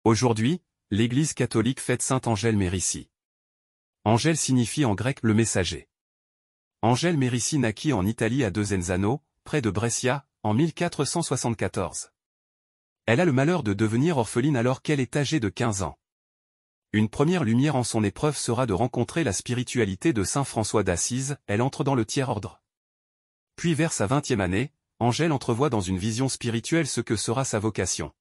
Aujourd'hui, l'Église catholique fête saint Angèle Mérici. Angèle signifie en grec le messager. Angèle Mérici naquit en Italie à Desenzano, près de Brescia, en 1474. Elle a le malheur de devenir orpheline alors qu'elle est âgée de 15 ans. Une première lumière en son épreuve sera de rencontrer la spiritualité de saint François d'Assise, elle entre dans le tiers-ordre. Puis vers sa 20e année, Angèle entrevoit dans une vision spirituelle ce que sera sa vocation.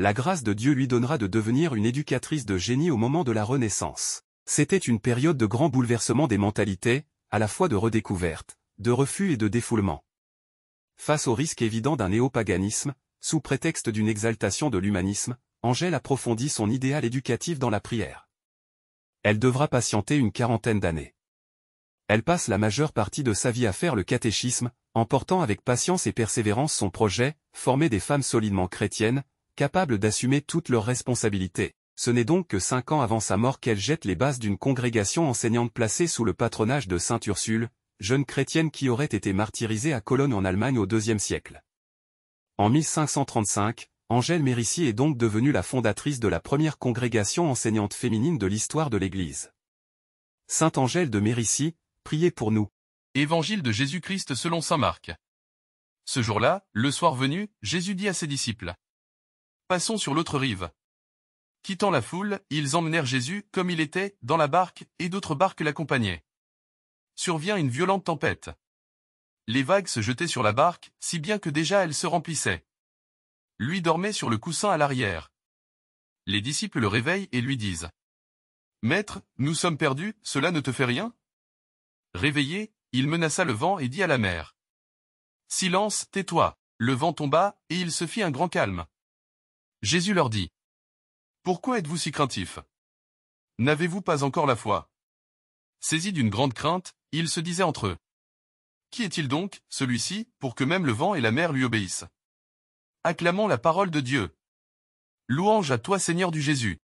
La grâce de Dieu lui donnera de devenir une éducatrice de génie au moment de la Renaissance. C'était une période de grand bouleversement des mentalités, à la fois de redécouverte, de refus et de défoulement. Face au risque évident d'un néopaganisme, sous prétexte d'une exaltation de l'humanisme, Angèle approfondit son idéal éducatif dans la prière. Elle devra patienter une 40aine d'années. Elle passe la majeure partie de sa vie à faire le catéchisme, en portant avec patience et persévérance son projet, former des femmes solidement chrétiennes, capables d'assumer toutes leurs responsabilités. Ce n'est donc que 5 ans avant sa mort qu'elle jette les bases d'une congrégation enseignante placée sous le patronage de sainte Ursule, jeune chrétienne qui aurait été martyrisée à Cologne en Allemagne au IIe siècle. En 1535, Angèle Mérici est donc devenue la fondatrice de la première congrégation enseignante féminine de l'histoire de l'Église. Sainte Angèle de Mérici, priez pour nous. Évangile de Jésus-Christ selon saint Marc. Ce jour-là, le soir venu, Jésus dit à ses disciples: Passons sur l'autre rive. Quittant la foule, ils emmenèrent Jésus, comme il était, dans la barque, et d'autres barques l'accompagnaient. Survient une violente tempête. Les vagues se jetaient sur la barque, si bien que déjà elle se remplissait. Lui dormait sur le coussin à l'arrière. Les disciples le réveillent et lui disent: Maître, nous sommes perdus, cela ne te fait rien? Réveillé, il menaça le vent et dit à la mer: Silence, tais-toi. Le vent tomba, et il se fit un grand calme. Jésus leur dit: Pourquoi êtes-vous si craintifs? N'avez-vous pas encore la foi? Saisis d'une grande crainte, ils se disaient entre eux: Qui est-il donc, celui-ci, pour que même le vent et la mer lui obéissent? Acclamons la parole de Dieu. Louange à toi Seigneur du Jésus.